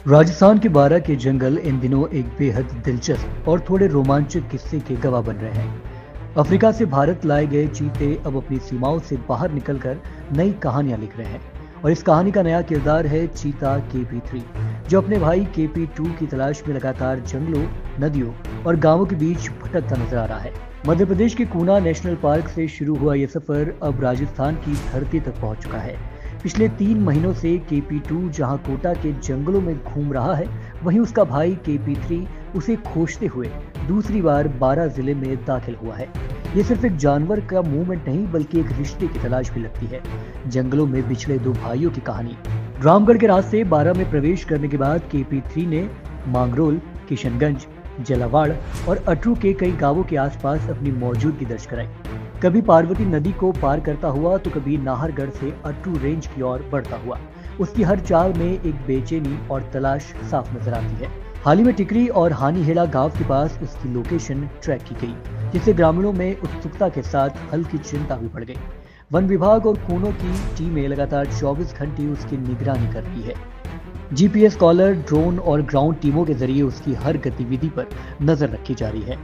राजस्थान के बारह के जंगल इन दिनों एक बेहद दिलचस्प और थोड़े रोमांचक किस्से के गवाह बन रहे हैं। अफ्रीका से भारत लाए गए चीते अब अपनी सीमाओं से बाहर निकलकर नई कहानियां लिख रहे हैं और इस कहानी का नया किरदार है चीता KP3, जो अपने भाई KP2 की तलाश में लगातार जंगलों, नदियों और गांवों के बीच भटकता नजर आ रहा है। मध्य प्रदेश के कूना नेशनल पार्क से शुरू हुआ यह सफर अब राजस्थान की धरती तक पहुंच चुका है। पिछले 3 महीनों से KP2 जहां कोटा के जंगलों में घूम रहा है, वहीं उसका भाई KP3 उसे खोजते हुए दूसरी बार 12 जिले में दाखिल हुआ है। ये सिर्फ एक जानवर का मूवमेंट नहीं, बल्कि एक रिश्ते की तलाश भी लगती है। जंगलों में बिछड़े दो भाइयों की कहानी। रामगढ़ के रास्ते 12 में प्रवेश करने के बाद KP3 ने मांगरोल, किशनगंज, जलावाड़ और अटरू के कई गांवों के आसपास अपनी मौजूदगी दर्ज कराई। कभी पार्वती नदी को पार करता हुआ तो कभी नाहरगढ़ से अटरू रेंज की ओर बढ़ता हुआ। उसकी हर चाल में एक बेचैनी और तलाश साफ नजर आती है। हाल ही में टिकरी और हानीहेड़ा गांव के पास उसकी लोकेशन ट्रैक की गई, जिससे ग्रामीणों में उत्सुकता के साथ हल्की चिंता भी बढ़ गई। वन विभाग और खूनों की टीमें लगातार 24 घंटे उसकी निगरानी कर रही है। GPS कॉलर, ड्रोन और ग्राउंड टीमों के जरिए उसकी हर गतिविधि पर नजर रखी जा रही है।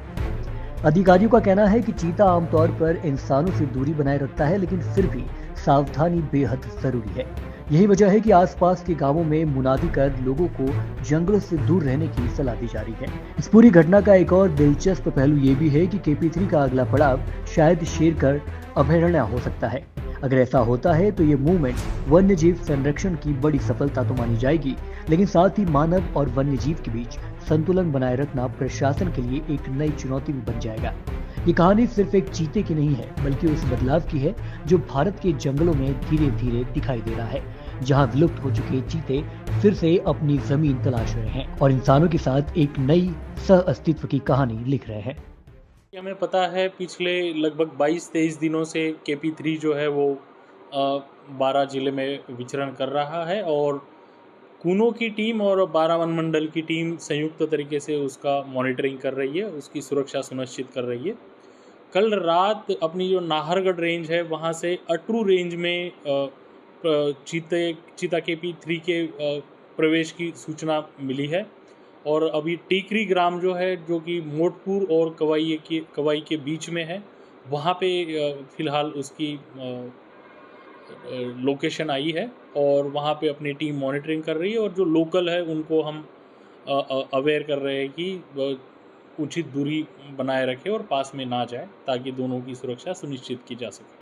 अधिकारियों का कहना है कि चीता आमतौर पर इंसानों से दूरी बनाए रखता है, लेकिन फिर भी सावधानी बेहद जरूरी है। यही वजह है कि आसपास के गांवों में मुनादी कर लोगों को जंगलों से दूर रहने की सलाह दी जा रही है। इस पूरी घटना का एक और दिलचस्प पहलू ये भी है कि KP3 का अगला पड़ाव शायद शेरगढ़ अभयारण्य हो सकता है। अगर ऐसा होता है तो ये मूवमेंट वन्य जीव संरक्षण की बड़ी सफलता तो मानी जाएगी, लेकिन साथ ही मानव और वन्य जीव के बीच संतुलन बनाए रखना प्रशासन के लिए एक नई चुनौती भी बन जाएगा। ये कहानी सिर्फ एक चीते की नहीं है, बल्कि उस बदलाव की है जो भारत के जंगलों में धीरे धीरे दिखाई दे रहा है, जहां विलुप्त हो चुके चीते फिर से अपनी जमीन तलाश रहे हैं और इंसानों के साथ एक नई सह अस्तित्व की कहानी लिख रहे हैं। हमें पता है पिछले लगभग 22-23 दिनों से KP3 जो है वो 12 जिले में विचरण कर रहा है और कूनो की टीम और 12 वन मंडल की टीम संयुक्त तरीके से उसका मॉनिटरिंग कर रही है, उसकी सुरक्षा सुनिश्चित कर रही है। कल रात अपनी जो नाहरगढ़ रेंज है वहाँ से अटरू रेंज में चीता KP3 के प्रवेश की सूचना मिली है और अभी टीकरी ग्राम जो है, जो कि मोटपुर और कवाई के बीच में है, वहाँ पे फ़िलहाल उसकी लोकेशन आई है और वहाँ पे अपनी टीम मॉनिटरिंग कर रही है और जो लोकल है उनको हम अवेयर कर रहे हैं कि उचित दूरी बनाए रखें और पास में ना जाए, ताकि दोनों की सुरक्षा सुनिश्चित की जा सके।